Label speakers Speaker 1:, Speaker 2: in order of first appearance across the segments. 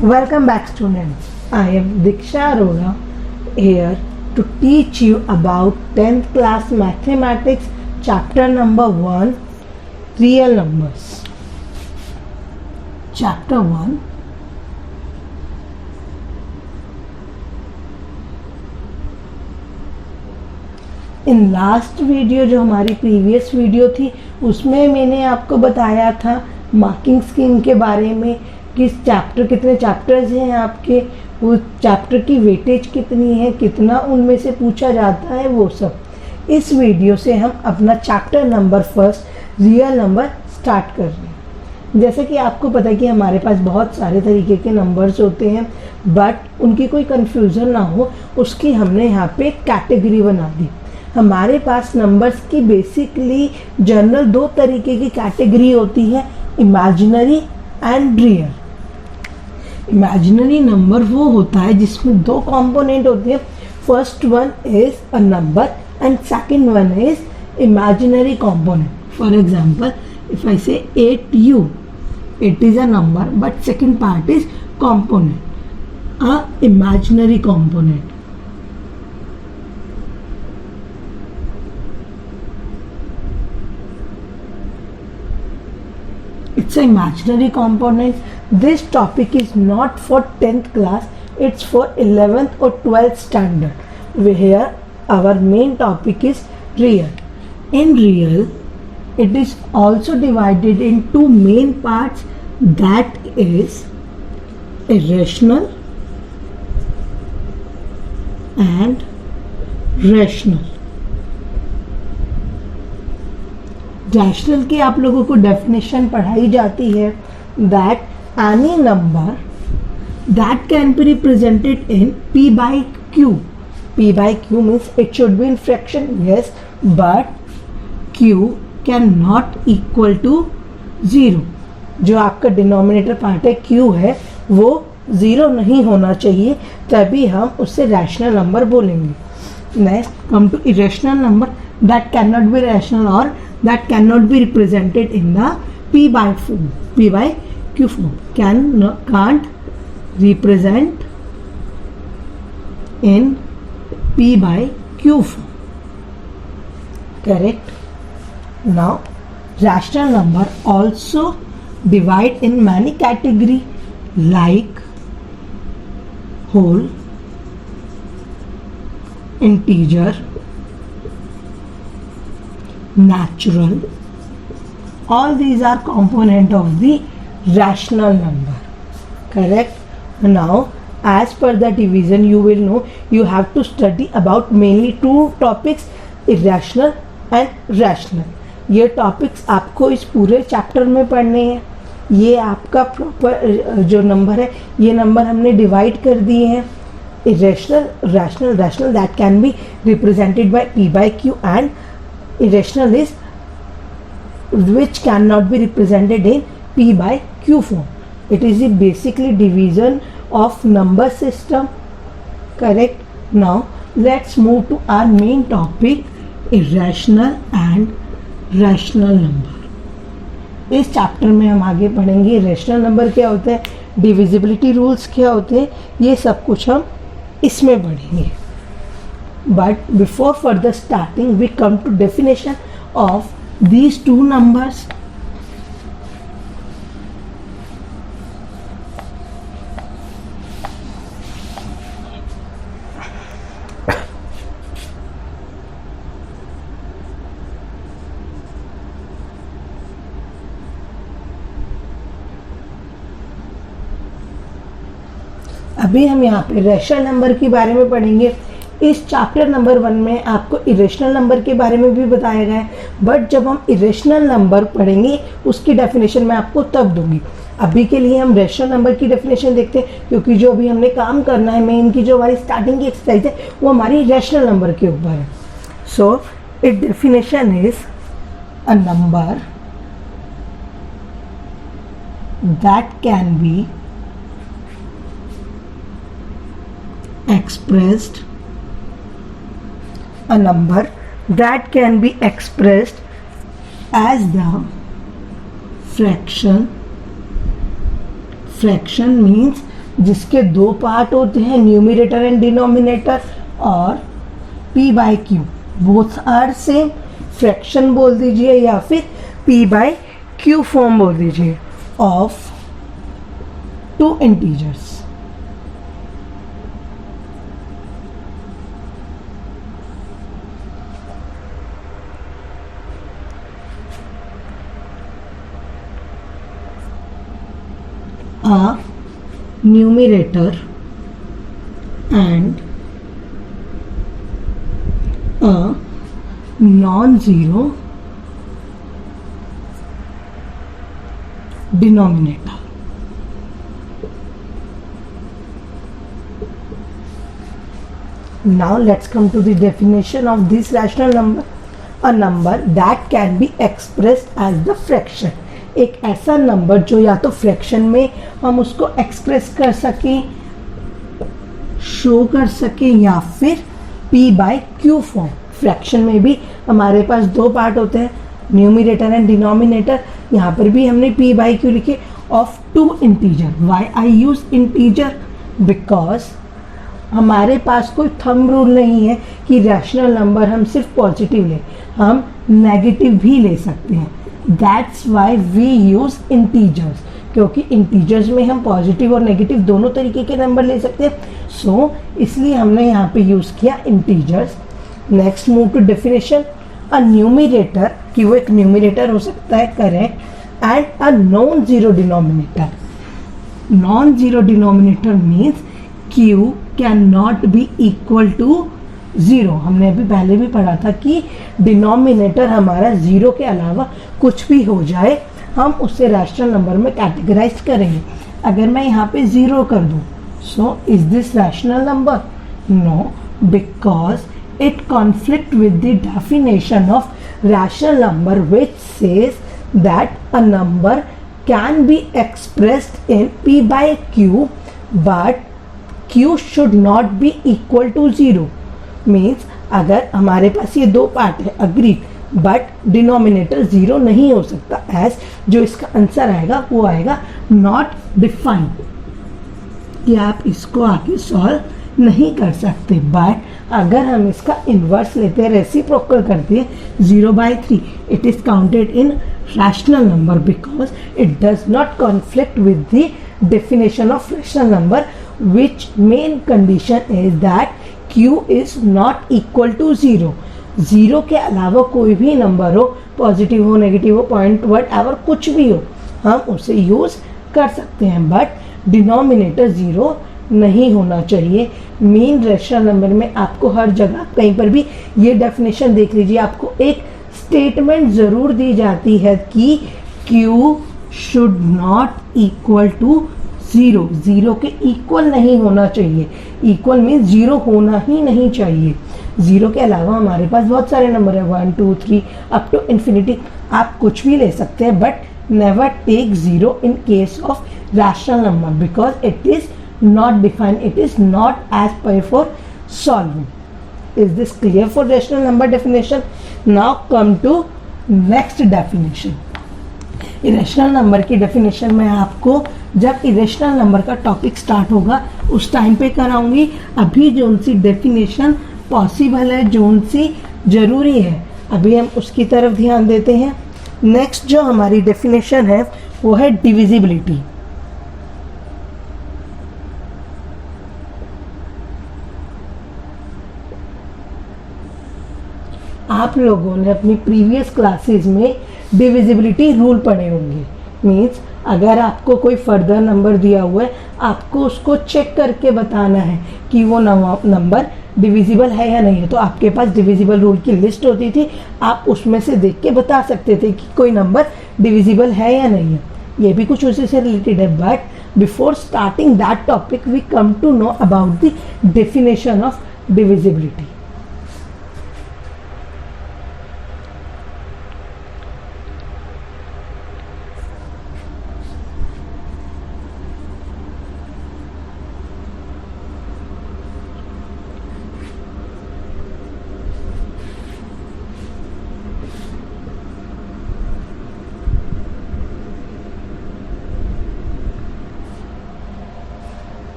Speaker 1: Welcome back, students. I am Diksha Arora here to teach you about 10th class mathematics chapter number 1, real numbers. Chapter 1. In last video जो हमारी previous video थी उसमें मैंने आपको बताया था marking scheme के बारे में, किस चैप्टर, कितने चैप्टर्स हैं आपके, वो चैप्टर की वेटेज कितनी है, कितना उनमें से पूछा जाता है, वो सब। इस वीडियो से हम अपना chapter number first real number start कर रहे हैं। जैसे कि आपको पता है कि हमारे पास बहुत सारे तरीके के नंबर्स होते हैं, बट उनकी कोई कन्फ्यूज़न ना हो उसकी हमने यहाँ पे कैटेगरी बना दी। हमारे पास नंबर्स की बेसिकली जनरल दो तरीके की कैटेगरी होती है, imaginary and real. Imaginary number वो होता है जिसमें दो कंपोनेंट होते हैं, first one is a number and second one is imaginary component. For example, if I से 8u, it is a number but second part is component, a imaginary component. It's an imaginary component. This topic is not for 10th class, it's for 11th or 12th standard. Here our main topic is real. In real, it is also divided in two main parts, that is irrational and rational. Rational की आप लोगों को definition पढ़ाई जाती है, that any number that can be represented in p by q. p by q means it should be in fraction, yes, but q can not equal to 0. जो आपका denominator part है q है वो 0 नहीं होना चाहिए, तभी हम उससे रैशनल नंबर बोलेंगे. Next come to irrational number that can not be rational और that can not be represented in the p by q form. Can't represent in p by q form. Correct. Now, rational number also divide in many category like whole, integer, natural. All these are component of the rational number. Correct. Now, as per the division, you will know you have to study about mainly two topics, irrational and rational. ये topics आपको इस पूरे chapter में पढ़ने हैं. ये आपका proper जो नंबर है, ये नंबर हमने डिवाइड कर दिए हैं, irrational, rational. Rational that can be represented by p by q and irrational is which cannot be represented in p by q form. It is the basically division of number system. Correct. Now let's move to our main topic, irrational and rational number. इस chapter में हम आगे पढ़ेंगे rational number क्या होता है, divisibility rules क्या होते हैं, ये सब कुछ हम इसमें पढ़ेंगे. But before further starting we come to definition of these two numbers. अभी हम यहाँ पे रैशनल नंबर के बारे में पढ़ेंगे. इस चैप्टर नंबर 1 में आपको इरेशनल नंबर के बारे में भी बताया गया है, बट जब हम इरेशनल नंबर पढ़ेंगे उसकी डेफिनेशन मैं आपको तब दूंगी. अभी के लिए हम रैशनल नंबर की डेफिनेशन देखते हैं, क्योंकि जो अभी हमने काम करना है, मेन की जो हमारी स्टार्टिंग की एक्सरसाइज है वो हमारी रैशनल नंबर के ऊपर है. So it definition is a number that can be expressed, a number that can be expressed as the fraction. Fraction means जिसके दो पार्ट होते हैं, न्यूमिनेटर एंड डिनोमिनेटर, और p by q both are same, fraction बोल दीजिए या फिर p by Q form बोल दीजिए, of two integers. A numerator and a non-zero denominator. Now let's come to the definition of this rational number. A number that can be expressed as the fraction. एक ऐसा number जो या तो fraction में हम उसको एक्सप्रेस कर सकें, शो कर सकें, या फिर p by Q form. Fraction में भी हमारे पास दो पार्ट होते हैं, न्यूमिनेटर एंड डिनोमिनेटर. यहाँ पर भी हमने p बाई क्यू लिखे, of two integer. Why I use integer? Because हमारे पास कोई थंब रूल नहीं है कि रैशनल नंबर हम सिर्फ पॉजिटिव लें, हम नेगेटिव भी ले सकते हैं. That's why we use integers, क्योंकि इंटीजर्स में हम पॉजिटिव और नेगेटिव दोनों तरीके के नंबर ले सकते हैं. सो इसलिए हमने यहाँ पे यूज़ किया integers. Next move to definition. A numerator, कि वो एक न्यूमिनेटर हो सकता है, correct, and a non zero denominator. Non zero denominator means q can not be equal to zero. हमने अभी पहले भी पढ़ा था कि डिनोमिनेटर हमारा ज़ीरो के अलावा कुछ भी हो जाए हम उससे रैशनल नंबर में कैटेगराइज करेंगे. अगर मैं यहाँ पे ज़ीरो कर दूँ, so is this rational number? No, because it conflict with the definition of rational number which says that a number can be expressed in p by q, but q should not be equal to zero. Means अगर हमारे पास ये दो part है, agree, but denominator zero नहीं हो सकता. As जो इसका आंसर आएगा वो आएगा नॉट डिफाइंड, कि आप इसको आगे सॉल्व नहीं कर सकते. बट अगर हम इसका इन्वर्स लेते हैं, रेसिप्रोकल करते हैं, 0/3, it is counted in rational number because it does not conflict with the definition of rational number, which main condition is that q is not equal to 0. Zero के अलावा कोई भी नंबर हो, positive हो, negative हो, point what ever कुछ भी हो, हम उसे यूज़ कर सकते हैं. बट डिनोमिनेटर ज़ीरो नहीं होना चाहिए. मेन रैशनल नंबर में आपको हर जगह कहीं पर भी ये डेफिनेशन देख लीजिए, आपको एक स्टेटमेंट ज़रूर दी जाती है कि q should not equal to zero. Zero के इक्वल नहीं होना चाहिए. इक्वल मीन्स ज़ीरो होना ही नहीं चाहिए. ज़ीरो के अलावा हमारे पास बहुत सारे नंबर है, 1 2 3 अप टू इन्फिनिटी. आप कुछ भी ले सकते हैं, but never take zero in case of rational number because it is not defined, it is not as per for solving. Is this clear for rational number definition? Now come to next definition. Irrational number की definition मैं आपको जब irrational number का topic start होगा उस time पे कराऊंगी. अभी zone सी definition possible है, जोन सी ज़रूरी है, अभी हम उसकी तरफ ध्यान देते हैं. नेक्स्ट जो हमारी डेफिनेशन है वो है डिविजिबिलिटी. आप लोगों ने अपनी प्रीवियस क्लासेस में डिविजिबिलिटी रूल पढ़े होंगे. मीन्स अगर आपको कोई फर्दर नंबर दिया हुआ है, आपको उसको चेक करके बताना है कि वो नंबर डिविजिबल है या नहीं है. तो आपके पास डिविजिबल रूल की लिस्ट होती थी, आप उसमें से देख के बता सकते थे कि कोई नंबर डिविजिबल है या नहीं है. ये भी कुछ उसी से रिलेटेड है. But before starting that topic we come to know about the definition of divisibility.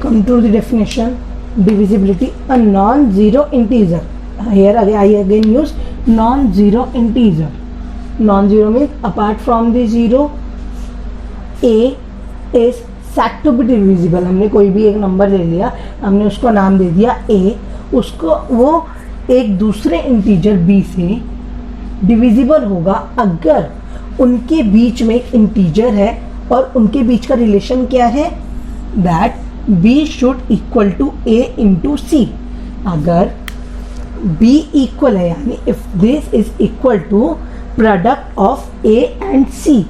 Speaker 1: come to the definition, divisibility, a non-zero integer. Here I again use non-zero integer. Non-zero means apart from the zero, a is said to be divisible. हमने कोई भी एक number ले लिया, हमने उसको नाम दे दिया a, उसको वो एक दूसरे इंटीजर b से डिविजिबल होगा अगर उनके बीच में एक इंटीजर है और उनके बीच का रिलेशन क्या है, that b should equal to a into C. अगर b इक्वल है, यानी if this is equal to product of a and c,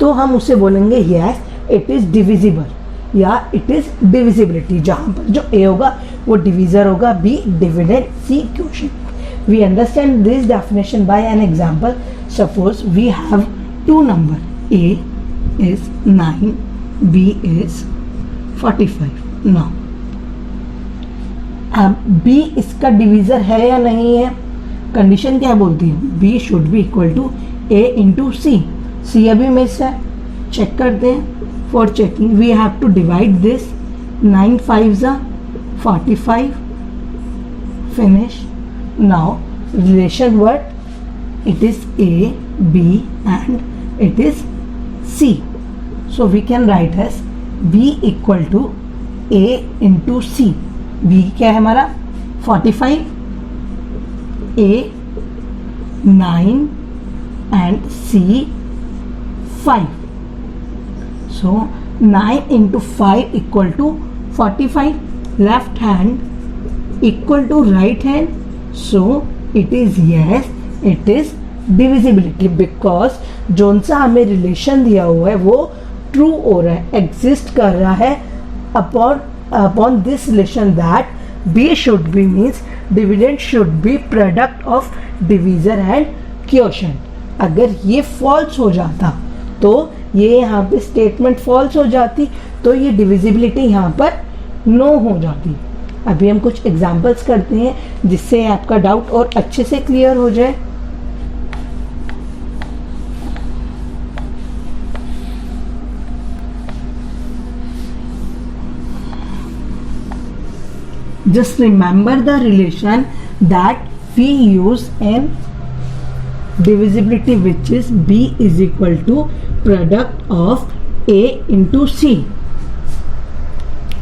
Speaker 1: तो हम उसे बोलेंगे यस इट इज डिविजिबल या इट इज डिविजिबिलिटी. जहाँ पर जो a होगा वो डिविजर होगा, b dividend, c quotient. We understand this definition by an example. Suppose we have two number, a is 9, b is 45. Now अब b इसका divisor है या नहीं है, कंडीशन क्या बोलती है, b should be equal to a into C. C अभी मिस है, चेक करते हैं. For checking we have to divide this. 9 5 45, finish. Now relation what, it is a, b and it is c. So we can write as b equal to a into c. b क्या है हमारा 45, a 9 and c 5. So 9 into 5 equal to 45. Left hand equal to right hand. So it is yes, it is divisibility because zone सा हमें relation दिया हुआ है वो true हो रहा है, एग्जिस्ट कर रहा है upon this relation that b should B means dividend should be product of divisor and quotient. अगर ये फॉल्स हो जाता तो ये यहाँ पे स्टेटमेंट फॉल्स हो जाती, तो ये डिविजिबिलिटी यहाँ पर नो हो जाती. अभी हम कुछ एग्जाम्पल्स करते हैं जिससे आपका डाउट और अच्छे से क्लियर हो जाए. Just remember the relation that we use in divisibility, which is b is equal to product of a into c.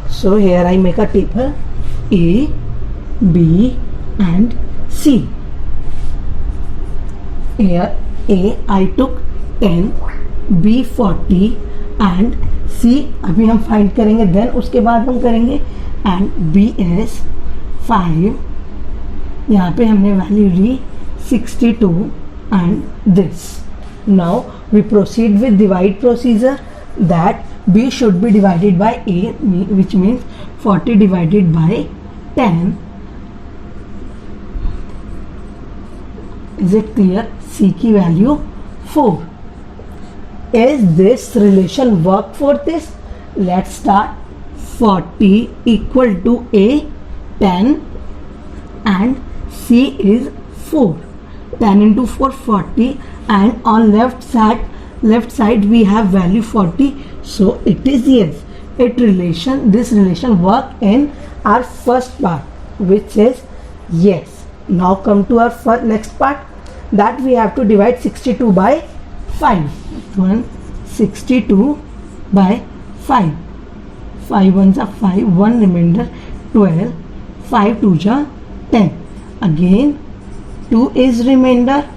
Speaker 1: So here I make a table. A, B and C. Here A I took 10, B 40 and C अभी हम find करेंगे, then उसके बाद हम करेंगे and B is 5. यहाँ पे हमने value Lee 62 and this. Now we proceed with divide procedure that B should be divided by A, which means 40 divided by 10. Is it clear? C की value 4. Is this relation work for this? Let's start. 40 equal to A 10 and C is 4. 10 into 4 40 and on left side we have value 40. So it is yes. This relation work in our first part, which is yes. Now come to our next part, that we have to divide 62 by 5. 62 by 5. 5 ones are 5, 1 remainder 12, 5 2s are 10. Again 2 is remainder.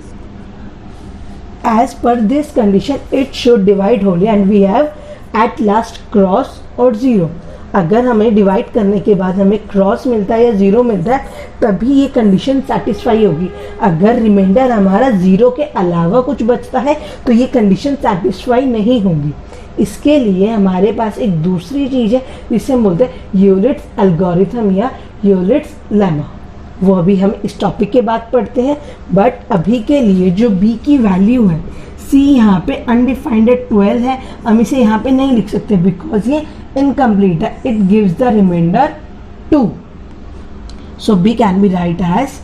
Speaker 1: As per this condition it should divide wholly and we have at last cross और zero. अगर हमें divide करने के बाद हमें cross मिलता है या ज़ीरो मिलता है तभी ये कंडीशन सेटिस्फाई होगी. अगर रिमाइंडर हमारा ज़ीरो के अलावा कुछ बचता है तो ये कंडीशन सेटिस्फाई नहीं होगी. इसके लिए हमारे पास एक दूसरी चीज़ है जिसे हम बोलते हैं यूलिट्स एल्गोरिथम या यूलिट्स लेमा. वो अभी हम इस टॉपिक के बाद पढ़ते हैं. बट अभी के लिए जो b की वैल्यू है, c यहाँ पे अनडिफाइंड 12 है, हम इसे यहाँ पे नहीं लिख सकते बिकॉज ये इनकम्प्लीट है. It gives the remainder 2. So b can be write as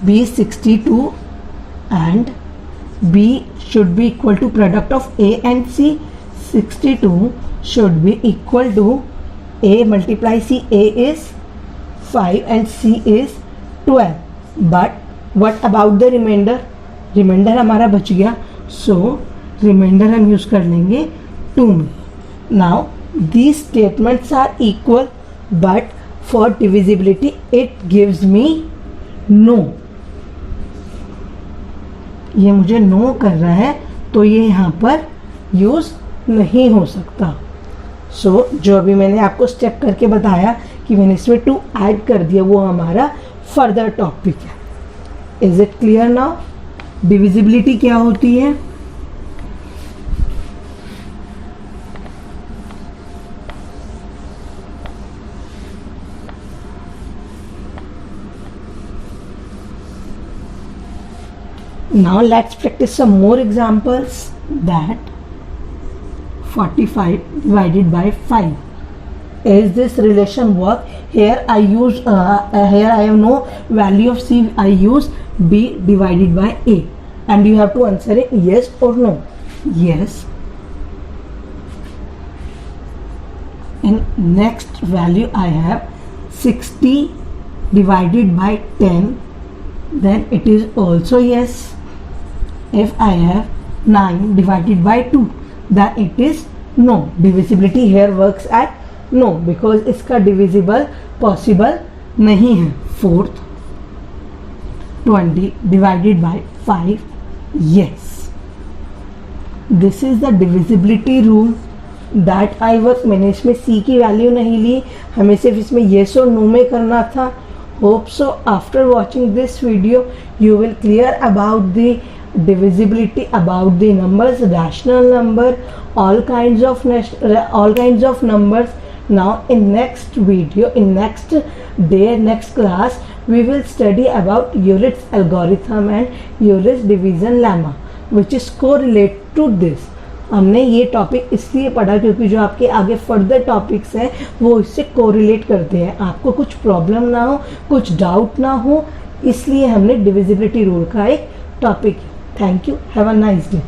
Speaker 1: b 62 and b should be equal to product of a and c. 62 should be equal to A multiply C, A is 5 and C is 12. But what about the remainder? Remainder हमारा बच गया, सो reminder हम use कर लेंगे 2 में. Now these statements are equal but for divisibility it gives me no. ये मुझे no कर रहा है तो ये यहाँ पर यूज नहीं हो सकता. सो जो अभी मैंने आपको स्टेप करके बताया कि मैंने इसमें 2 ऐड कर दिया, वो हमारा फर्दर टॉपिक है. Is it clear now? Divisibility क्या होती है? Now let's practice some more examples. That 45 divided by 5. Is this relation work? Here I have no value of C. I use B divided by A, and you have to answer it yes or no. Yes. In next value I have 60 divided by 10. Then it is also yes. If I have 9 divided by 2, then it is no. Divisibility here works at no because इसका divisible possible नहीं है. Fourth, 20 divided by 5, yes. This is the divisibility rule that I work. मैंने इसमें C की value नहीं ली, हमें सिर्फ इसमें yes और no में करना था. Hope so after watching this video you will clear about the divisibility, about the numbers, rational number, all kinds of numbers. Now in next video, in next day, next class, we will study about Euler's algorithm and Euler's division lemma, which is correlate to this. हमने ये topic इसलिए पढ़ा क्योंकि जो आपके आगे further topics हैं वो इससे कोरिलेट करते हैं. आपको कुछ प्रॉब्लम ना हो, कुछ डाउट ना हो, इसलिए हमने डिविजिबिलिटी रूल का एक topic. Thank you. Have a nice day.